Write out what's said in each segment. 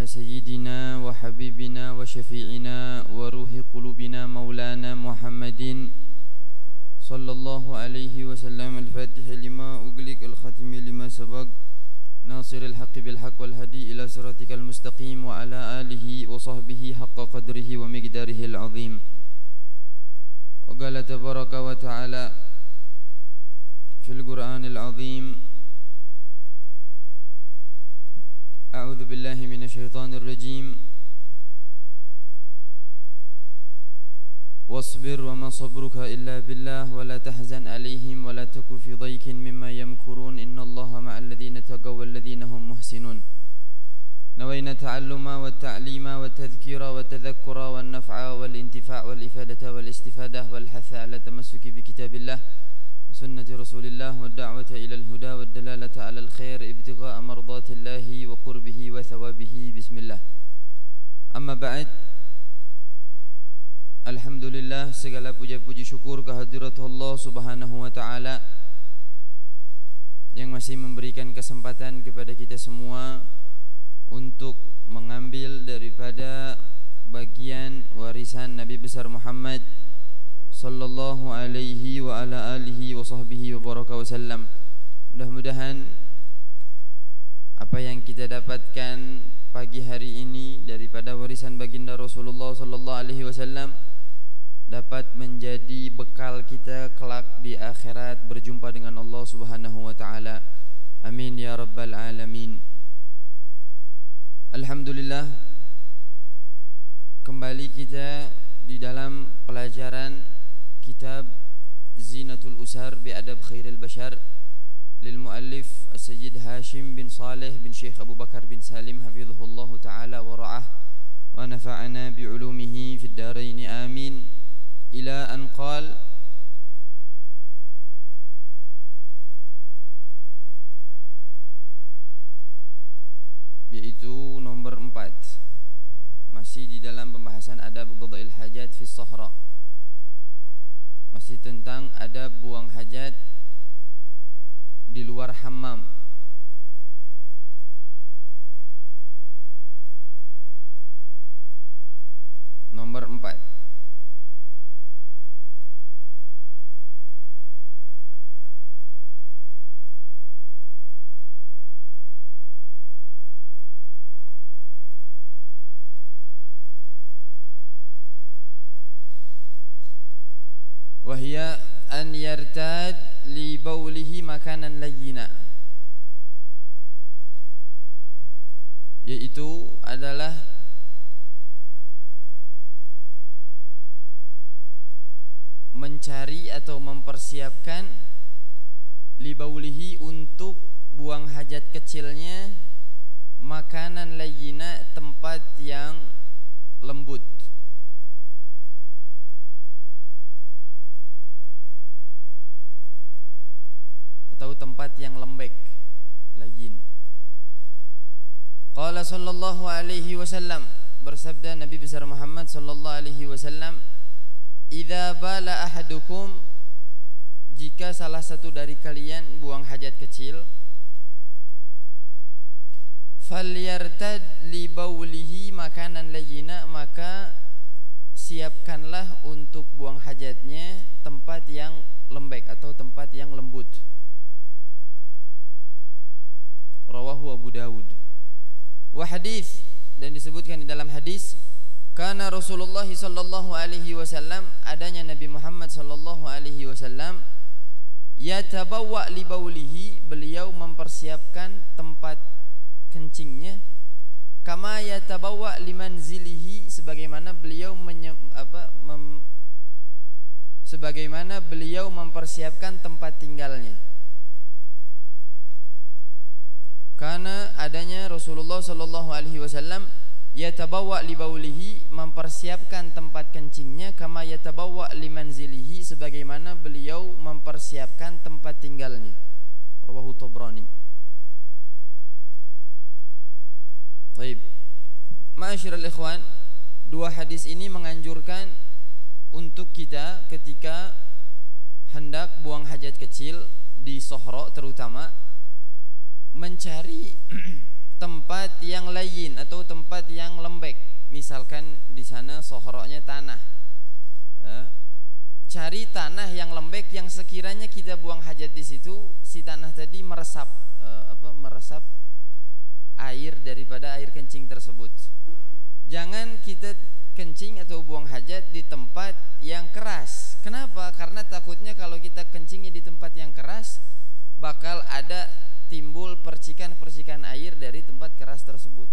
على سيدنا وحبيبنا وشفيعنا وروح قلوبنا مولانا محمد صلى الله عليه وسلم الفاتح لما أغلق الخاتم لما سبق ناصر الحق بالحق والهدي إلى صراطك المستقيم وعلى آله وصحبه حق قدره ومقداره العظيم. وقال تبارك وتعالى في القرآن العظيم: أعوذ بالله من الشيطان الرجيم واصبر وما صبرك إلا بالله ولا تحزن عليهم ولا تك في ضيق مما يمكرون إن الله مع الذين اتقوا والذين هم محسنون. نوينا التعلم والتعليم والتذكير والتذكر والنفع والانتفاع والإفادة والاستفادة والحث على التمسك بكتاب الله وسنة رسول الله والدعوة إلى الهدى والدلالة على الخير ابتغاء مرضات الله وقربه وثوابه. بسم الله. أما بعد, alhamdulillah, segala puja-puji syukur kehadirat Allah Subhanahu wa Ta'ala yang masih memberikan kesempatan kepada kita semua untuk mengambil daripada bagian warisan Nabi besar Muhammad sallallahu alaihi wa ala alihi wa sahbihi wa baraka wasallam. Mudah-mudahan apa yang kita dapatkan pagi hari ini daripada warisan baginda Rasulullah sallallahu alaihi wasallam dapat menjadi bekal kita kelak di akhirat berjumpa dengan Allah Subhanahu wa taala. Amin ya rabbal alamin. Alhamdulillah, kembali kita di dalam pelajaran kitab Zinatul Usar bi Adab Khairil Bashar lil muallif Sayyid Hashim bin Saleh bin Syekh Abu Bakar bin Salim hafizahullahu taala wa ra'ah wa nafa'ana bi ulumihi fid darain amin. Ila an qala yaitu nomor 4, masih di dalam pembahasan adab qada'il hajat fi sahra, masih tentang adab buang hajat di luar hammam. Nomor 4, wahia an yartad li baulihi makanan layyina, yaitu adalah mencari atau mempersiapkan li baulihi untuk buang hajat kecilnya makanan layyina, tempat yang lembut atau tempat yang lembek, layyin. Qala sallallahu alaihi wasallam, bersabda Nabi besar Muhammad sallallahu alaihi wasallam, idza bala ahadukum, jika salah satu dari kalian buang hajat kecil, falyartad li baulihi makanan layyina, maka siapkanlah untuk buang hajatnya tempat yang lembek atau tempat yang lembut. Rawahu Abu Dawud. Wa hadis, dan disebutkan di dalam hadis, kana Rasulullah sallallahu alaihi wasallam, adanya Nabi Muhammad sallallahu alaihi wasallam, yatabawwa li baulihi, beliau mempersiapkan tempat kencingnya, kama yatabawwa li manzilihi, sebagaimana beliau sebagaimana beliau mempersiapkan tempat tinggalnya. Karena adanya Rasulullah sallallahu alaihi wasallam yatabawwa li baulihi, mempersiapkan tempat kencingnya, kama yatabawwa li manzilihi, sebagaimana beliau mempersiapkan tempat tinggalnya. Rawahu Tabrani. Baik. Ma'asyiral ikhwan, dua hadis ini menganjurkan untuk kita ketika hendak buang hajat kecil di sohro terutama mencari tempat yang lain atau tempat sana sohronya tanah. Cari tanah yang lembek yang sekiranya kita buang hajat di situ, si tanah tadi meresap meresap air daripada air kencing tersebut. Jangan kita kencing atau buang hajat di tempat yang keras. Kenapa? Karena takutnya kalau kita kencingnya di tempat yang keras, bakal ada timbul percikan-percikan air dari tempat keras tersebut.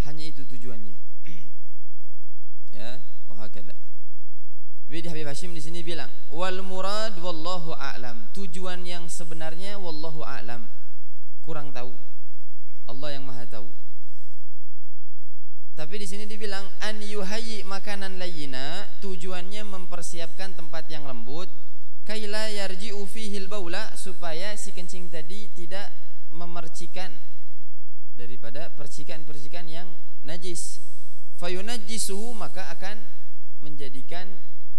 Hanya itu tujuannya. Ya, wahakadha. Jadi Habib Hashim di sini bilang, wal murad wallahu a'lam. Tujuan yang sebenarnya wallahu a'lam. Kurang tahu. Allah yang Maha tahu. Tapi di sini dibilang an yuhayyi makanan layyina, tujuannya mempersiapkan tempat yang lembut, kaila yarji'u fihil baula, supaya si kencing tadi tidak memercikan daripada percikan-percikan yang najis. Fayunajjisuhu, maka akan menjadikan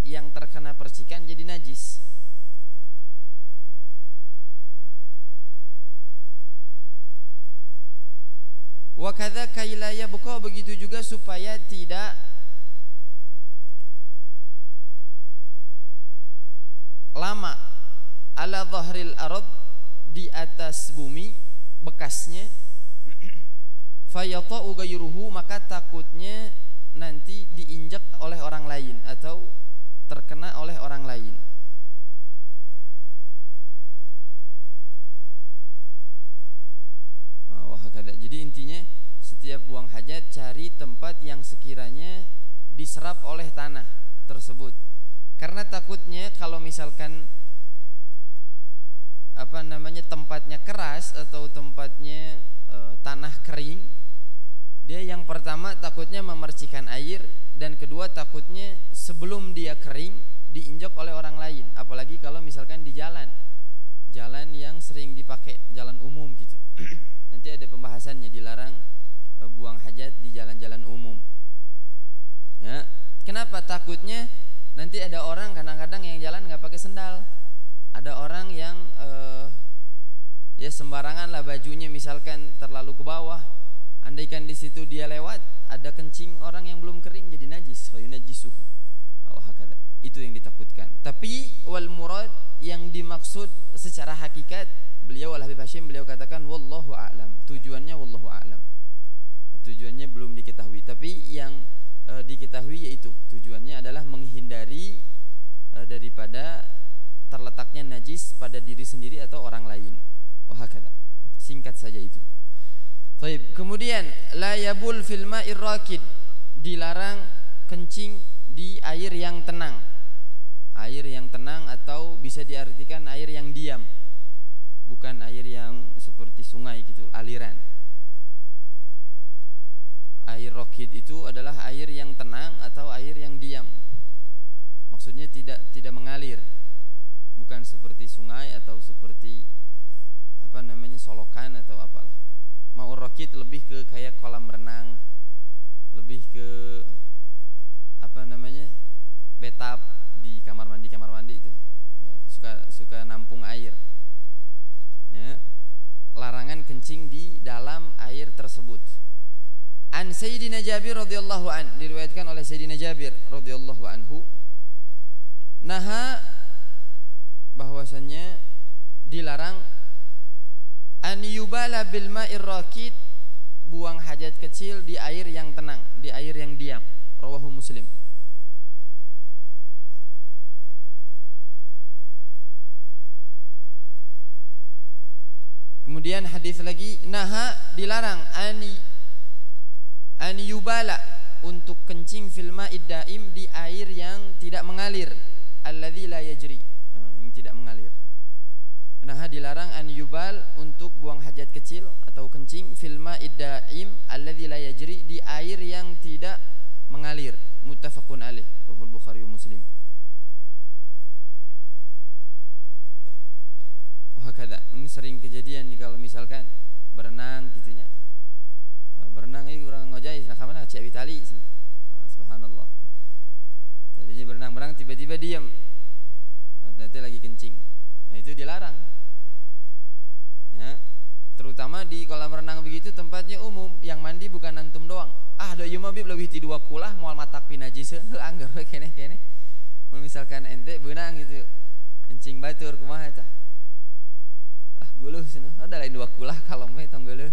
yang terkena percikan jadi najis. Wa kadza kaila yabqa, begitu juga supaya tidak lama ala dhahril ard, di atas bumi bekasnya, fayata'u ghayruhu, maka takutnya nanti diinjak oleh orang lain atau terkena oleh orang lain. Jadi intinya setiap buang hajat cari tempat yang sekiranya diserap oleh tanah tersebut. Karena takutnya kalau misalkan tempatnya keras atau tempatnya tanah kering, dia yang pertama takutnya memercikan air, dan kedua takutnya sebelum dia kering diinjak oleh orang lain. Apalagi kalau misalkan di jalan yang sering dipakai, jalan umum gitu. Nanti ada pembahasannya, dilarang buang hajat di jalan-jalan umum. Ya, kenapa? Takutnya nanti ada orang kadang-kadang yang jalan nggak pakai sendal. Ada orang yang ya sembarangan lah bajunya, misalkan terlalu ke bawah. Andaikan di situ dia lewat, ada kencing orang yang belum kering jadi najis, fayunajjisuhu. Wahakadha. Itu yang ditakutkan. Tapi wal murad, yang dimaksud secara hakikat, beliau Al-Habib Hashim beliau katakan wallahu a'lam. Tujuannya wallahu a'lam. Tujuannya belum diketahui, tapi yang diketahui yaitu tujuannya adalah menghindari daripada terletaknya najis pada diri sendiri atau orang lain. Wahakadha. Singkat saja itu. Baik, kemudian la yabul fil ma'ir rakid, dilarang kencing di air yang tenang. Air yang tenang atau bisa diartikan air yang diam, bukan air yang seperti sungai gitu, aliran. Air rakid itu adalah air yang tenang atau air yang diam. Maksudnya tidak mengalir, bukan seperti sungai atau seperti solokan atau apalah. Ma'ur rakid lebih ke kayak kolam renang, lebih ke bathtub di kamar mandi itu ya, suka nampung air ya. Larangan kencing di dalam air tersebut. An Sayyidina Jabir radhiyallahu an, diriwayatkan oleh Sayyidina Jabir radhiyallahu anhu, naha, bahwasannya dilarang, an yubala bil ma'ir rakid, buang hajat kecil di air yang tenang, di air yang diam. Rawahu Muslim. Kemudian hadis lagi, naha, dilarang, an yubala, untuk kencing fil ma'id daim, di air yang tidak mengalir, alladzi la yajri, yang tidak mengalir. Naha, dilarang, an yubal, untuk buang hajat kecil atau kencing fil ma'id daim alladzi la yajri, di air yang tidak mengalir. Muttafaqun alaih, Rahul Bukhari wa Muslim. Wahakadha. Ini sering kejadian nih kalau misalkan berenang gitunya. Berenang ini orang ngojai, nah kamana cek Vitali. Subhanallah. Tadinya berenang tiba-tiba diam. Nanti lagi kencing. Nah itu dilarang. Ya, terutama di kolam renang begitu tempatnya umum, yang mandi bukan antum doang. Ah, do ieu mah lebih ti 2 kulah moal matak pinajiseun heuh anggar we keneh mun misalkan ente beunang gitu kencing batur kumaha tah geuleuh cenah da lain 2 kulah kalem we tong geuleuh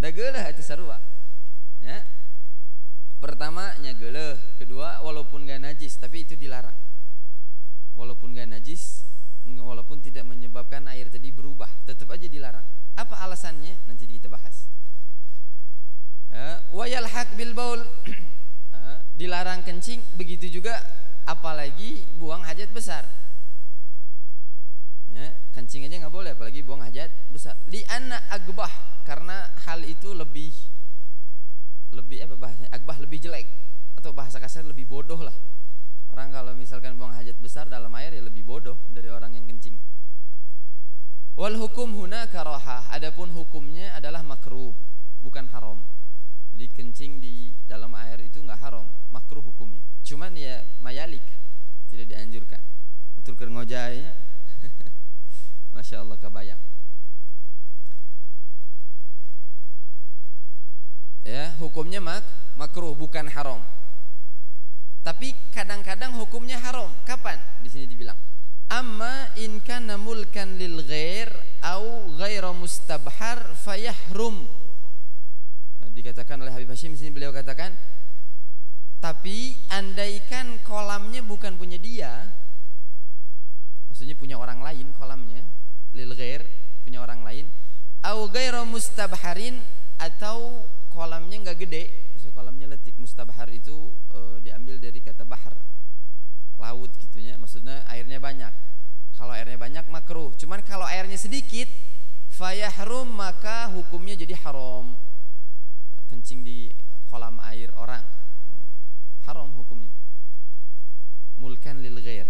da geuleuh atuh sarua ya. Pertama nya geuleuh, kedua walaupun gak najis tapi itu dilarang. Walaupun gak najis, walaupun tidak menyebabkan air tadi berubah, tetap aja dilarang. Apa alasannya? Nanti kita bahas. Wa yalhaq bil baul dilarang kencing, begitu juga apalagi buang hajat besar. Ya, kencing aja nggak boleh, apalagi buang hajat besar. Li anna agbah, karena hal itu lebih apa bahasanya? Agbah lebih jelek, atau bahasa kasar lebih bodoh lah. Orang kalau misalkan buang hajat besar dalam air ya lebih bodoh dari orang yang kencing. Wal hukum huna karahah, adapun hukumnya adalah makruh, bukan haram. Jadi kencing di dalam air itu nggak haram, makruh hukumnya. Cuman ya mayalik, tidak dianjurkan. Betul keur ngojaynya. Masya Allah kebayang. Ya, hukumnya makruh bukan haram. Tapi kadang-kadang hukumnya haram. Kapan? Di sini dibilang, amma in kana mulkan lil ghair au ghairu mustabhar fayahrum. Dikatakan oleh Habib Hashim di sini, beliau katakan, tapi andaikan kolamnya bukan punya dia, maksudnya punya orang lain kolamnya, lil ghair, punya orang lain, au ghairu mustabharin, atau kolamnya nggak gede, maksudnya kolamnya letik. Mustabhar itu diambil dari kata bahar, laut gitunya, maksudnya airnya banyak. Kalau airnya banyak makruh, cuman kalau airnya sedikit fayahrum, maka hukumnya jadi haram. Kencing di kolam air orang haram hukumnya, mulkan lil ghair.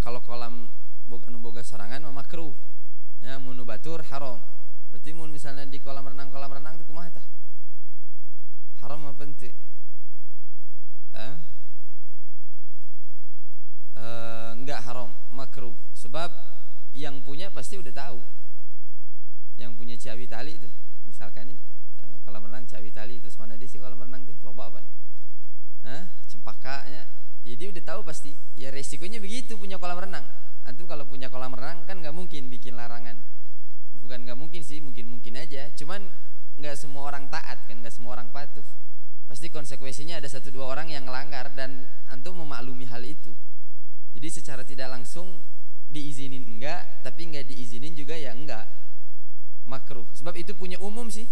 Kalau kolam boga sorangan mah makruh ya, mun batur haram. Berarti mun misalnya di kolam renang itu kumaha tah? Haram apa henteu? Enggak haram, makruh. Sebab yang punya pasti udah tahu. Yang punya Ciawi Tali itu, misalkan kolam renang Ciawi Tali, terus mana di si kolam renang teh loba apa? Cempakanya. Jadi udah tahu pasti. Ya resikonya begitu punya kolam renang. Antum kalau punya kolam renang kan nggak mungkin bikin larangan. Bukan nggak mungkin sih, mungkin aja. Cuman nggak semua orang taat kan, nggak semua orang patuh. Pasti konsekuensinya ada 1-2 orang yang ngelanggar dan antum memaklumi hal itu. Jadi secara tidak langsung diizinin enggak, tapi nggak diizinin juga ya enggak, makruh. Sebab itu punya umum sih,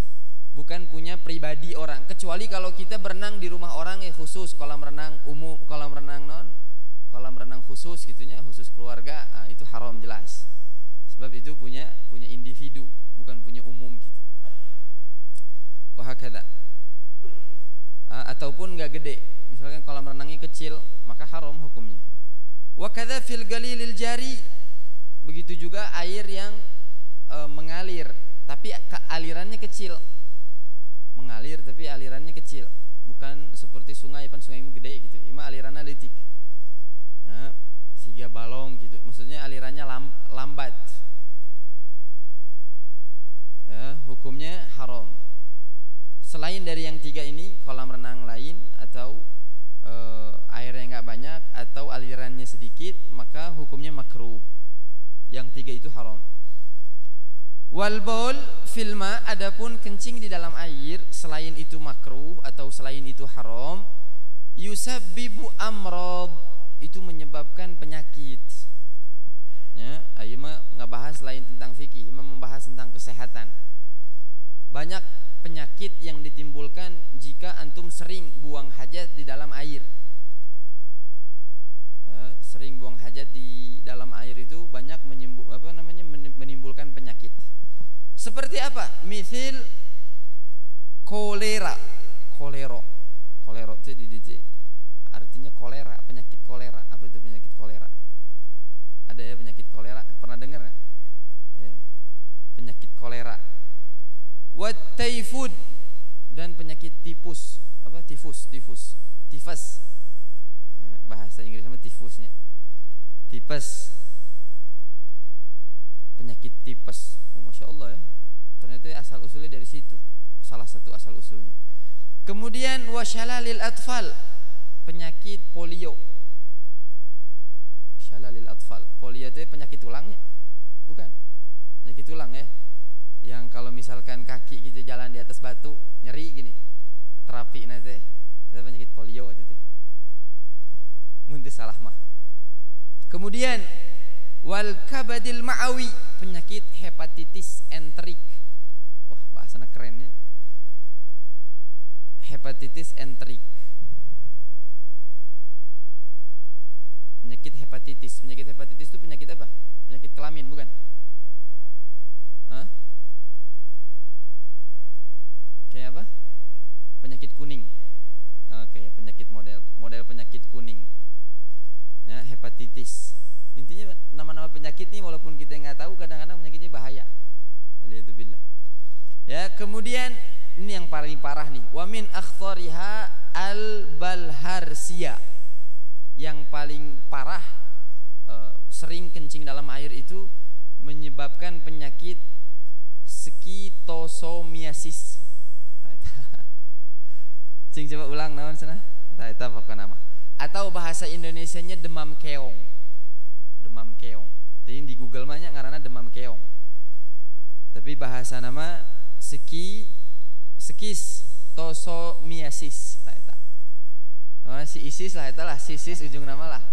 bukan punya pribadi orang. Kecuali kalau kita berenang di rumah orang ya khusus, kolam renang umum, kolam renang khusus gitunya, khusus keluarga, itu haram jelas. Sebab itu punya individu, bukan punya umum gitu. Wahakadha. Ataupun nggak gede, misalkan kolam renangnya kecil, maka haram hukumnya. Wakadha fil galilil jari, begitu juga air yang mengalir tapi alirannya kecil. Mengalir tapi alirannya kecil, bukan seperti sungai, pan sungai gede gitu. Ima alirannya letik. Nah, siga balong gitu. Maksudnya alirannya lambat. Ya, hukumnya haram. Selain dari yang 3 ini, kolam renang lain atau airnya nggak banyak atau alirannya sedikit, maka hukumnya makruh. Yang 3 itu haram. Wal baul fil ma, adapun kencing di dalam air, selain itu makruh atau selain itu haram, yusabbibu amrad, itu menyebabkan penyakit. Ya, ayo mah nggak bahas lain tentang fikih, mah membahas tentang kesehatan. Banyak penyakit yang ditimbulkan jika antum sering buang hajat di dalam air. Sering buang hajat di dalam air itu banyak menimbulkan penyakit. Seperti apa? Misal kolera itu artinya kolera, penyakit kolera. Apa itu penyakit kolera? Ada ya penyakit kolera? Pernah dengar nggak? Ya. Penyakit kolera. Wat typhoid, dan penyakit tifus. Apa tifus? Tifus. Nah, bahasa Inggris sama tifusnya. Tipes. Penyakit tipes. Oh, Masya Allah ya, ternyata asal usulnya dari situ, salah satu asal usulnya. Kemudian wasyalalil atfal, penyakit polio. Syalalil atfal, polio itu penyakit tulangnya, bukan? Penyakit tulang ya, yang kalau misalkan kaki kita jalan di atas batu nyeri gini, terapi nanti itu penyakit polio itu teh. Muntah salah mah. Kemudian wal kabadil ma'awi, penyakit hepatitis enterik. Wah, bahasanya kerennya. Hepatitis enterik. Penyakit hepatitis. Penyakit hepatitis itu penyakit apa? Penyakit kelamin, bukan? Hah? Kayak apa? Penyakit kuning. Oke, penyakit model penyakit kuning. Ya, hepatitis. Intinya nama-nama penyakit ini walaupun kita nggak tahu, kadang-kadang penyakitnya bahaya. Waliyadzubillah. Ya, kemudian ini yang paling parah nih. Wa min akhtariha al-balharsia. Yang paling parah, sering kencing dalam air itu menyebabkan penyakit skitosomiasis. Cing coba ulang naon cenah? Tah eta pokona nama. Atau bahasa Indonesianya demam keong. Demam keong. Jadi di Google mah nya ngaranna demam keong. Tapi bahasa nama skistosomiasis. Tah eta. Oh, si ISIS lah eta lah, sisis ujung nama lah.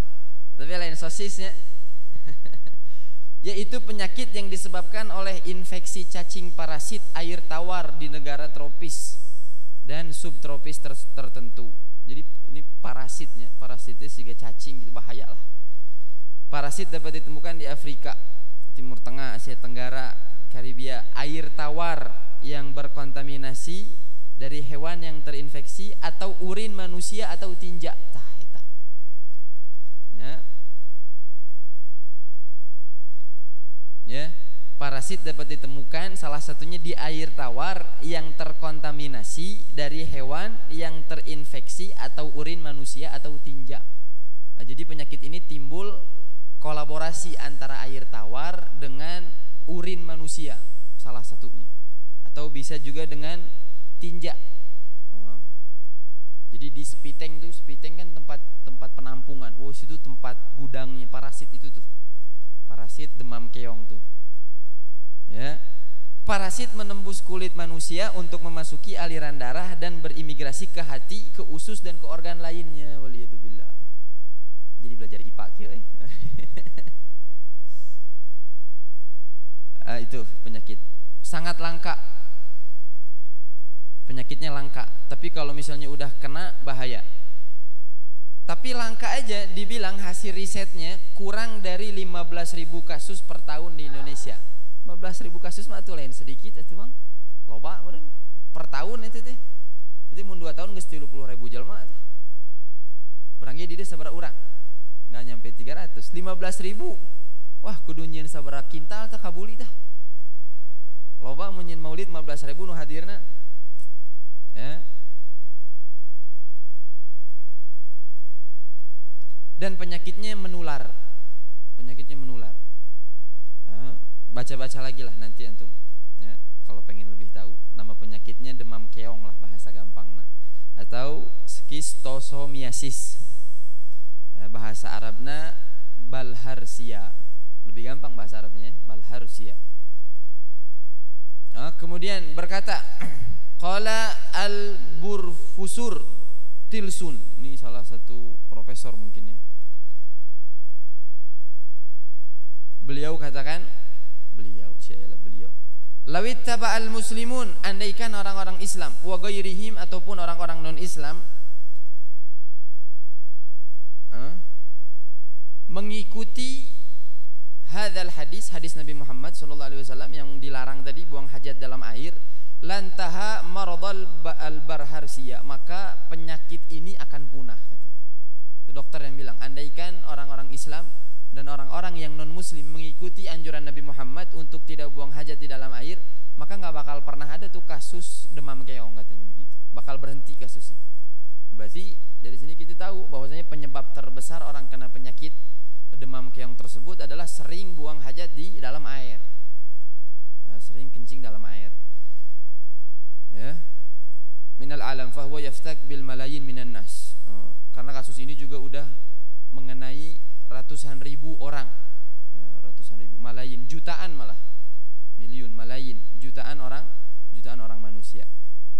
Tapi lain sosisnya. Yaitu penyakit yang disebabkan oleh infeksi cacing parasit air tawar di negara tropis dan subtropis tertentu. Jadi ini parasitnya, parasitnya juga cacing gitu, bahaya lah. Parasit dapat ditemukan di Afrika, Timur Tengah, Asia Tenggara, Karibia. Air tawar yang berkontaminasi dari hewan yang terinfeksi atau urin manusia atau tinja. Tah eta. Ya. Ya, parasit dapat ditemukan salah satunya di air tawar yang terkontaminasi dari hewan yang terinfeksi atau urin manusia atau tinja. Nah, jadi penyakit ini timbul kolaborasi antara air tawar dengan urin manusia salah satunya, atau bisa juga dengan tinja. Jadi di Spiteng tuh, Spiteng kan tempat penampungan. Oh, situ tempat gudangnya parasit itu tuh. Parasit demam keong tuh. Ya. Parasit menembus kulit manusia untuk memasuki aliran darah dan berimigrasi ke hati, ke usus dan ke organ lainnya. Waliyadzubillah. Jadi belajar IPA kieu itu penyakit sangat langka. Penyakitnya langka, tapi kalau misalnya udah kena bahaya. Tapi langka aja dibilang hasil risetnya kurang dari 15.000 kasus per tahun di Indonesia. 15.000 kasus mah tuh lain sedikit itu Bang. Loba meureun. Per tahun itu teh. Berarti mun 2 tahun geus 30.000 jelema teh. Urang ge di dieu sabaraha urang? Enggak nyampe 300. 15.000. Wah, kudu nyieun sabaraha kintal teh kabuli tah. Loba mun nyieun maulid 15.000 nu hadirna. Ya. Dan penyakitnya menular. Penyakitnya menular. Baca-baca lagi lah nanti antum. Ya, kalau pengen lebih tahu. Nama penyakitnya demam keong lah bahasa gampangna. Atau skistosomiasis. Ya, bahasa Arabna balharsia. Lebih gampang bahasa Arabnya, balharsia. Kemudian berkata qala al-burfusur tilsun. Ini salah satu profesor mungkin ya. Beliau katakan, beliau lawit taba'al muslimun, andaikan orang-orang Islam wa ghairihim ataupun orang-orang non-Islam mengikuti hadzal hadis Nabi Muhammad sallallahu alaihi wasallam yang dilarang tadi buang hajat dalam air, lantaha maradal al-barharsia, maka penyakit ini akan punah katanya. Itu dokter yang bilang, andaikan orang-orang Islam dan orang-orang yang non muslim mengikuti anjuran Nabi Muhammad untuk tidak buang hajat di dalam air, maka nggak bakal pernah ada tuh kasus demam keong katanya begitu. Bakal berhenti kasusnya. Berarti dari sini kita tahu bahwasanya penyebab terbesar orang kena penyakit demam keong tersebut adalah sering buang hajat di dalam air. fahuwa yaftak bil malayin minan nas. Karena kasus ini juga udah mengenai ratusan ribu orang, ya, ratusan ribu, malayin, jutaan malah, miliun, malayin, jutaan orang manusia.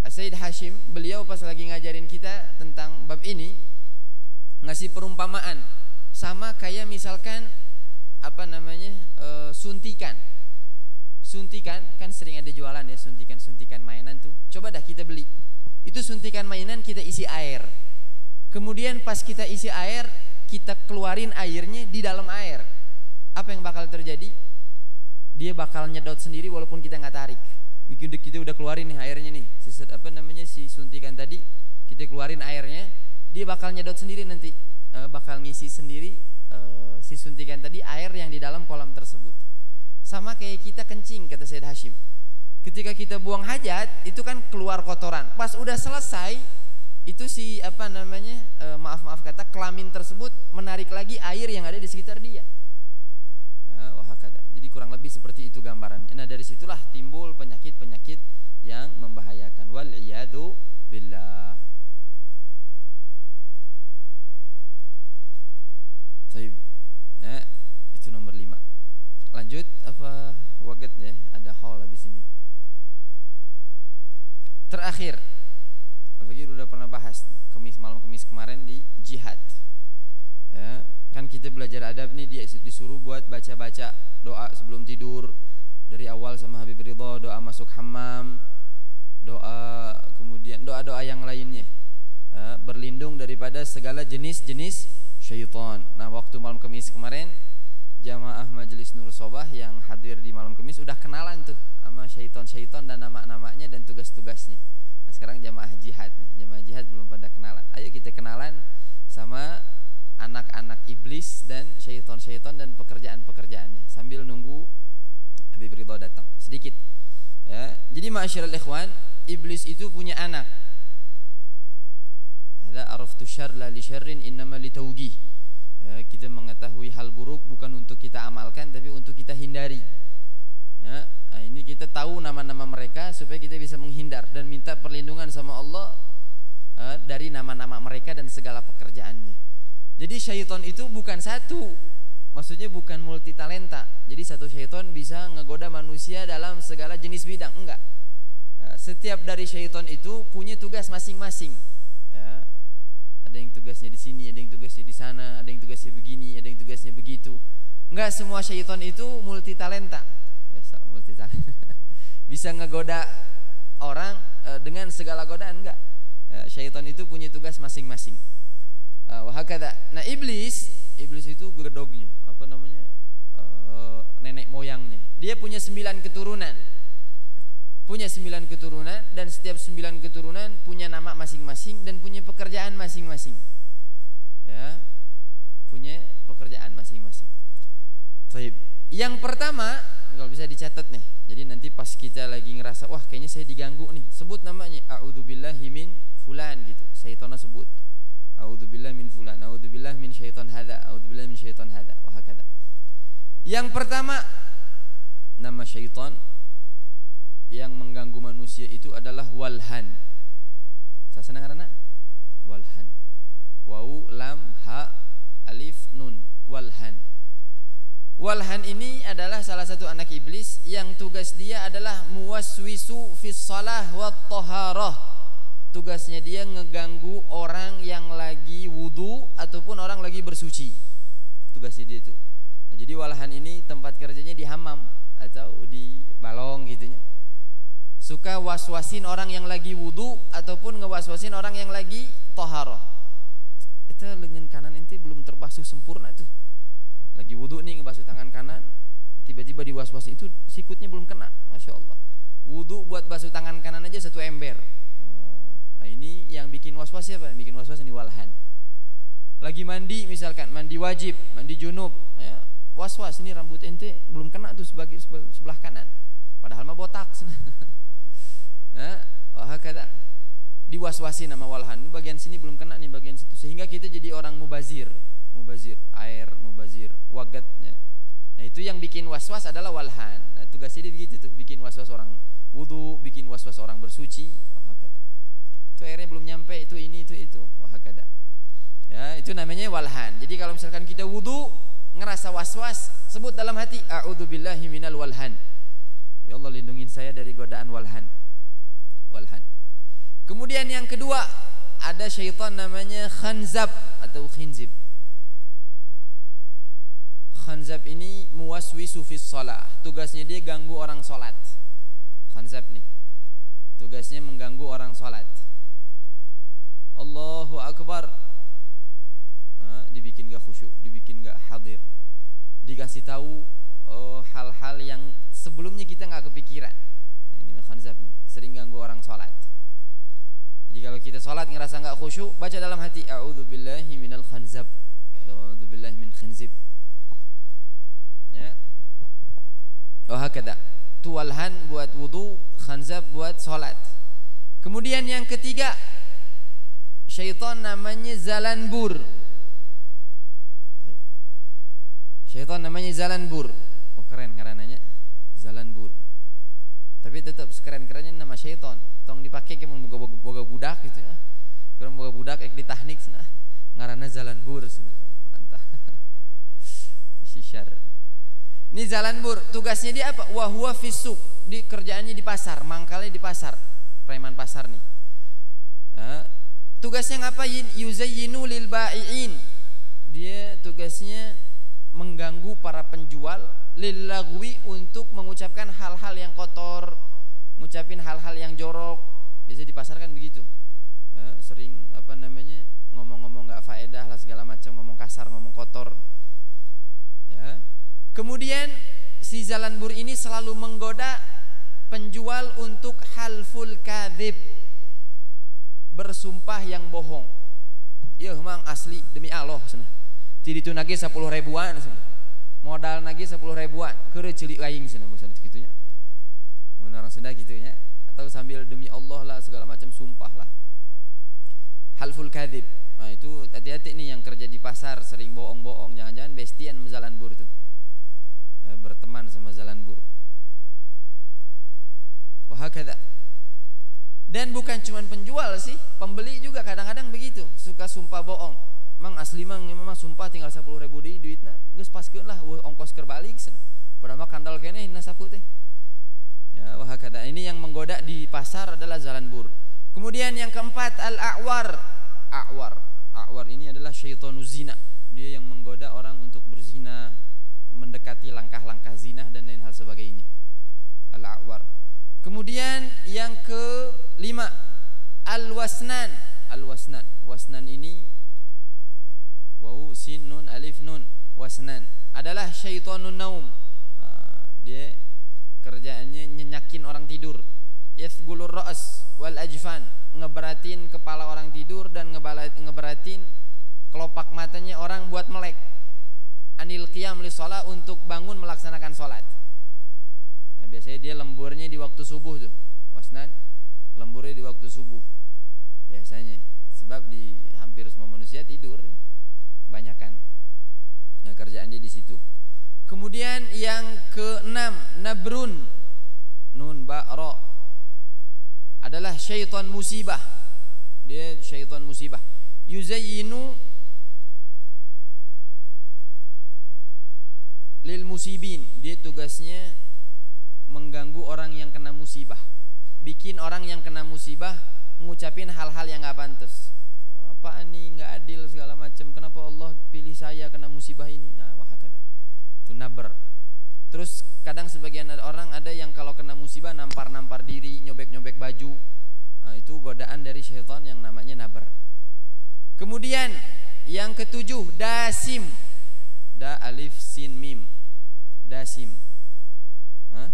Sayyid Hashim, beliau pas lagi ngajarin kita tentang bab ini, ngasih perumpamaan sama kayak misalkan suntikan kan sering ada jualan ya, suntikan mainan tuh. Coba dah kita beli itu suntikan mainan, kita isi air, kemudian pas kita isi air, kita keluarin airnya di dalam air, apa yang bakal terjadi? Dia bakal nyedot sendiri walaupun kita nggak tarik. Kita udah keluarin nih airnya nih, si suntikan tadi, kita keluarin airnya, dia bakal nyedot sendiri nanti, bakal ngisi sendiri si suntikan tadi air yang di dalam kolam tersebut. Sama kayak kita kencing, kata Sayyid Hashim. Ketika kita buang hajat, itu kan keluar kotoran. Pas udah selesai, itu maaf kata, kelamin tersebut menarik lagi air yang ada di sekitar dia. Jadi kurang lebih seperti itu gambarannya. Nah, dari situlah timbul penyakit-penyakit yang membahayakan. Wal iyadu billah. Baik. Nah, itu nomor 5. Lanjut apa waget ya? Ada haul habis ini. Terakhir, Al-Fakir udah pernah bahas malam Kamis kemarin di jihad. Ya, kan kita belajar adab nih, dia disuruh buat baca-baca doa sebelum tidur dari awal sama Habib Ridho, doa masuk hammam, doa kemudian doa-doa yang lainnya, berlindung daripada segala jenis-jenis syaitan. Nah, waktu malam Kamis kemarin jamaah Majelis Nur Sobah yang hadir di malam Kamis udah kenalan tuh sama syaitan-syaitan dan nama-namanya dan tugas-tugasnya. Nah, sekarang jamaah jihad nih, jamaah jihad belum pada kenalan. Ayo kita kenalan sama anak-anak iblis dan syaitan-syaitan dan pekerjaan-pekerjaannya sambil nunggu Habib Ridho datang sedikit ya. Jadi ma'asyiral ikhwan, iblis itu punya anak. Hadza araftu syarra li syarrin innama li tawgih. Ya, kita mengetahui hal buruk bukan untuk kita amalkan tapi untuk kita hindari. Ya, nah ini kita tahu nama-nama mereka supaya kita bisa menghindar dan minta perlindungan sama Allah dari nama-nama mereka dan segala pekerjaannya. Jadi syaitan itu bukan satu, maksudnya bukan multi talenta. Jadi satu syaitan bisa ngegoda manusia dalam segala jenis bidang, enggak. Setiap dari syaitan itu punya tugas masing-masing. Ya, ada yang tugasnya di sini, ada yang tugasnya di sana, ada yang tugasnya begini, ada yang tugasnya begitu. Enggak semua syaitan itu multi talenta. Biasa multi talenta. Bisa ngegoda orang dengan segala godaan, enggak. Syaitan itu punya tugas masing-masing. Wahakada. Nah, iblis itu gedognya, nenek moyangnya. Dia punya 9 keturunan. Dan setiap 9 keturunan punya nama masing-masing dan punya pekerjaan masing-masing. Ya, punya pekerjaan masing-masing. Baik. Yang pertama, kalau bisa dicatat nih. Jadi nanti pas kita lagi ngerasa, wah kayaknya saya diganggu nih, sebut namanya. A'udzubillahi min fulan gitu. Syaitannya sebut. A'udzubillah min fulan, a'udzubillah min syaitan hadza, a'udzubillah min syaitan hadza, wa hakadha. Yang pertama, nama syaitan yang mengganggu manusia itu adalah walhan. Sasana ngaranna? Walhan. Waw lam ha alif nun, walhan. Walhan ini adalah salah satu anak iblis yang tugas dia adalah muwaswisu fis shalah wat taharah. Tugasnya dia ngeganggu orang yang lagi wudu ataupun orang lagi bersuci. Tugasnya dia itu. Nah, jadi walahan ini tempat kerjanya di hammam atau di balong gitunya. Suka waswasin orang yang lagi wudu ataupun ngewaswasin orang yang lagi taharah. Itu lengan kanan ente belum terbasuh sempurna tuh. Lagi wudu nih ngebasuh tangan kanan, tiba-tiba diwaswasin itu sikutnya belum kena. Masya Allah. Wudu buat basuh tangan kanan aja 1 ember. Nah, ini yang bikin was-was siapa? Yang bikin was-was ini walhan. Lagi mandi misalkan, mandi wajib, mandi junub, ya, was-was ini rambut ente belum kena tuh sebelah kanan. Padahal mah botak. Nah, kata diwaswasi nama walhan. Ini bagian sini belum kena nih, bagian situ. Sehingga kita jadi orang mubazir, air, mubazir, wagatnya. Nah, itu yang bikin was-was adalah walhan. Nah, tugasnya dia begitu tuh, bikin was-was orang wudu, bikin was-was orang bersuci, kata. itu airnya belum nyampe, itu ini, itu. Wah, kada. Ya, itu namanya walhan. Jadi kalau misalkan kita wudu ngerasa was-was, sebut dalam hati a'udzubillahi minal walhan. Ya Allah, lindungin saya dari godaan walhan. Walhan. Kemudian yang kedua, ada syaitan namanya khanzab atau khinzib. Khanzab ini muwaswisu fis shalah. Tugasnya dia ganggu orang salat. Khanzab nih. Tugasnya mengganggu orang salat. Allahu akbar. Dibikin gak khusyuk, dibikin gak hadir. Dikasih tahu hal-hal yang sebelumnya kita gak kepikiran. Nah, ini khanzab nih, sering ganggu orang salat. Jadi kalau kita salat ngerasa gak khusyuk, baca dalam hati a'udzubillahi minal khanzab, a'udzubillahi min khinzib. Ya. Oh, hakada. Tuwalhan buat wudu, khanzab buat salat. Kemudian yang ketiga, syaitan namanya zalanbur. Syaitan namanya zalanbur. Oh, keren ngarananya zalanbur. Tapi tetap sekeren-kerennya nama syaitan. Tong dipakai ke boga budak gitu ya. Kalau boga budak ek di teknik sana. Ngaranna zalanbur sana. Mantap. Syishar. Ini zalanbur, tugasnya dia apa? Wa huwa fisuk. Di kerjaannya di pasar, mangkalnya di pasar. Preman pasar nih. Nah, tugasnya ngapain? Yuzayyinu lil ba'iin. Dia tugasnya mengganggu para penjual lillagwi, untuk mengucapkan hal-hal yang kotor, ngucapin hal-hal yang jorok. Biasa di pasar kan begitu. Sering apa namanya, ngomong-ngomong enggak faedah lah segala macam, ngomong kasar, ngomong kotor. Ya. Kemudian si zalanbur ini selalu menggoda penjual untuk halful kadzib, bersumpah yang bohong. Ya memang asli demi Allah sana. Ti ditu nage 10 ribuan sana. Modal nage 10 ribuan, keureuh ceulik aing sana bahasa kitunya. Mun orang Sunda gitu nya, atau sambil demi Allah lah segala macam sumpah lah. Halful kadzib. Nah, itu hati-hati nih yang kerja di pasar sering bohong-bohong, jangan-jangan bestian sama zalanbur tuh. Berteman sama zalanbur. Wahakada. Dan bukan cuma penjual sih, pembeli juga kadang-kadang begitu, suka sumpah bohong. Mang asli memang sumpah tinggal 10 ribu di duitna, geus paskeun lah ongkos keur balik cenah. Padahal mah kandal keneh dina saku teh. Ya, wahakada. Ini yang menggoda di pasar adalah zalanbur. Kemudian yang keempat al-a'war. A'war ini adalah syaitanuz zina. Dia yang menggoda orang untuk berzina, mendekati langkah-langkah zina dan lain hal sebagainya. Al-a'war. Kemudian yang kelima, al-wasnan. Al-wasnan. Wasnan ini waw sin nun alif nun. Wasnan adalah syaitanun naum. Dia kerjaannya nyenyakin orang tidur. Yathgulur ra's wal ajfan, ngeberatin kepala orang tidur dan ngeberatin kelopak matanya orang buat melek. Anil qiyam li shalah, untuk bangun melaksanakan salat. Nah, biasanya dia lemburnya di waktu subuh tuh. Wasnan lemburnya di waktu subuh. Biasanya sebab di hampir semua manusia tidur. Banyakan. Nah, kerjaan dia di situ. Kemudian yang keenam, nabrun. Nun ba ra. Adalah syaitan musibah. Dia syaitan musibah. Yuzayyinu lil musibin. Dia tugasnya mengganggu orang yang kena musibah, bikin orang yang kena musibah mengucapin hal-hal yang gak pantas. Apaan nih, gak adil segala macam, kenapa Allah pilih saya kena musibah ini? Nah, wahakada. Itu nabar. Terus kadang sebagian orang ada yang kalau kena musibah nampar-nampar diri, nyobek-nyobek baju. Nah, itu godaan dari syaitan yang namanya nabar. Kemudian yang ketujuh, dasim. Da alif sin mim. Dasim. Hah?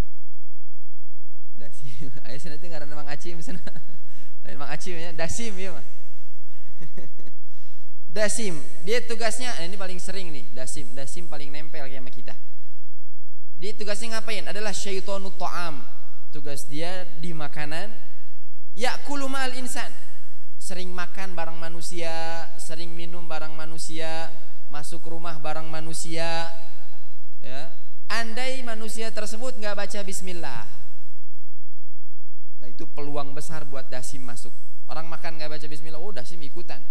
Dasim. Ayo sana teh ngaranna Mang Acim sana. Lain Mang Acim ya, dasim ya mah. Dasim, dia tugasnya ini paling sering nih, dasim. Dasim paling nempel kayak sama kita. Dia tugasnya ngapain? Adalah syaitonut ta'am. Tugas dia di makanan. Ya'kulu ma'al insan. Sering makan bareng manusia, sering minum bareng manusia, masuk rumah bareng manusia. Ya. Andai manusia tersebut nggak baca bismillah. Nah, itu peluang besar buat dasim masuk. Orang makan nggak baca bismillah, oh dasim ikutan.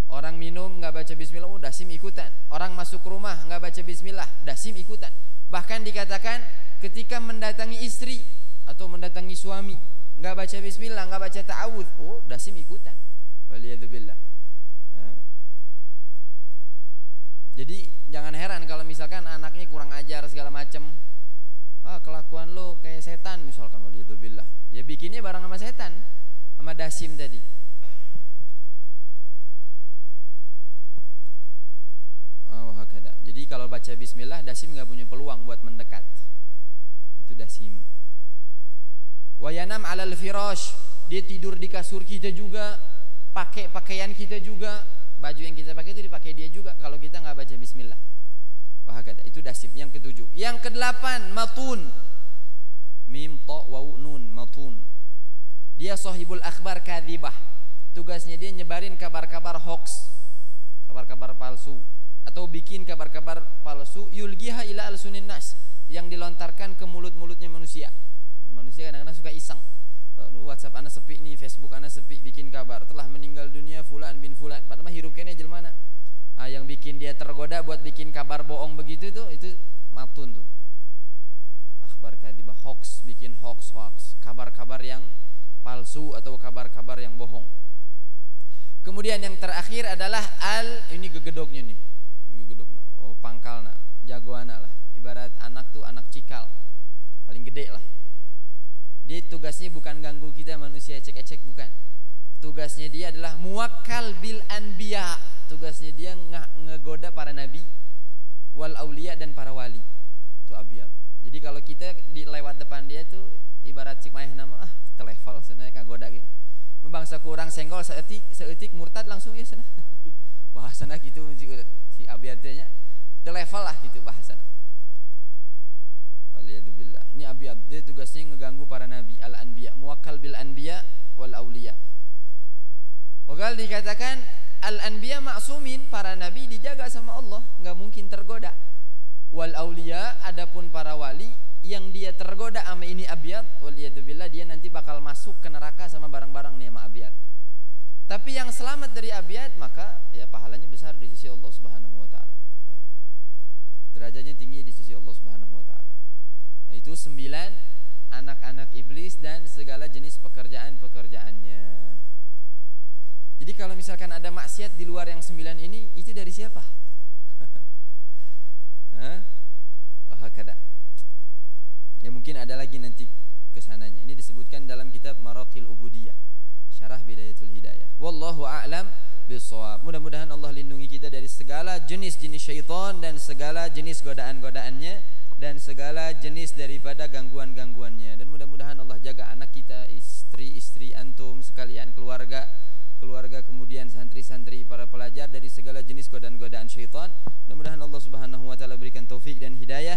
Orang minum nggak baca bismillah, oh dasim ikutan. Orang masuk rumah nggak baca bismillah, dasim ikutan. Bahkan dikatakan ketika mendatangi istri atau mendatangi suami nggak baca bismillah, nggak baca ta'awudz, oh dasim ikutan. Waliyadzubillah. Jadi jangan heran kalau misalkan anaknya kurang ajar segala macam. Kelakuan lo kayak setan misalkan, waliyadzubillah. Ya bikinnya bareng sama setan, sama dasim tadi. Jadi kalau baca bismillah, dasim nggak punya peluang buat mendekat. Itu dasim. Wayanam alal firash, dia tidur di kasur kita juga, pakai pakaian kita juga, baju yang kita pakai itu dipakai dia juga kalau kita nggak baca bismillah. Wahakata, itu dasim. Yang ketujuh. Yang kedelapan, matun. Mim ta waw nun, matun. Dia sahibul akhbar kadzibah. Tugasnya dia nyebarin kabar-kabar hoax, kabar-kabar palsu, atau bikin kabar-kabar palsu yulgiha ila alsunin nas, yang dilontarkan ke mulut-mulutnya manusia. Manusia kadang-kadang suka iseng. WhatsApp ana sepi nih, Facebook ana sepi, bikin kabar telah meninggal dunia fulan bin fulan, padahal mah hirup kene jelmana. Yang bikin dia tergoda buat bikin kabar bohong begitu tuh, itu matun tuh. Akhbar kadzibah, hoax, bikin hoax, kabar-kabar yang palsu atau kabar-kabar yang bohong. Kemudian yang terakhir adalah ini gegedoknya nih. Gegedokna, pangkalna, jagoana lah. Ibarat anak tuh anak cikal, paling gede lah. Dia tugasnya bukan ganggu kita manusia ecek-ecek, bukan. Tugasnya dia adalah muwakkal bil anbiya. Tugasnya dia ngegoda para nabi, wal aulia, dan para wali. Itu abiyat. Jadi kalau kita lewat depan dia tuh ibarat cik mayah nama, televel sana kagoda ge. Membangsa kurang senggol seetik murtad langsung ya sana. Bahasana gitu si abiyatnya. Televel lah gitu bahasana. Waliyadzubillah. Ini abiyat, dia tugasnya ngeganggu para nabi, al-anbiya, muwakkal bil anbiya wal auliya. Wakal dikatakan al-anbiya ma'sumin, para nabi dijaga sama Allah, nggak mungkin tergoda. Wal auliya, adapun para wali yang dia tergoda sama ini abiyat, waliyadzubillah, dia nanti bakal masuk ke neraka sama barang-barang nih sama abiyat. Tapi yang selamat dari abiyat, maka ya pahalanya besar di sisi Allah Subhanahu wa taala. Derajatnya tinggi di sisi Allah Subhanahu wa taala. Nah, itu 9 anak-anak iblis dan segala jenis pekerjaan-pekerjaannya. Jadi kalau misalkan ada maksiat di luar yang 9 ini, itu dari siapa? Wahakada. Ya mungkin ada lagi nanti kesananya. Ini disebutkan dalam kitab Maraqil Ubudiyah, Syarah Bidayatul Hidayah. Wallahu a'lam bishawab. Mudah-mudahan Allah lindungi kita dari segala jenis-jenis syaitan dan segala jenis godaan-godaannya dan segala jenis daripada gangguan-gangguannya. Dan mudah-mudahan Allah jaga anak kita, istri-istri antum sekalian, keluarga, kemudian santri-santri, para pelajar dari segala jenis godaan-godaan syaitan. Mudah-mudahan Allah Subhanahu wa taala berikan taufik dan hidayah.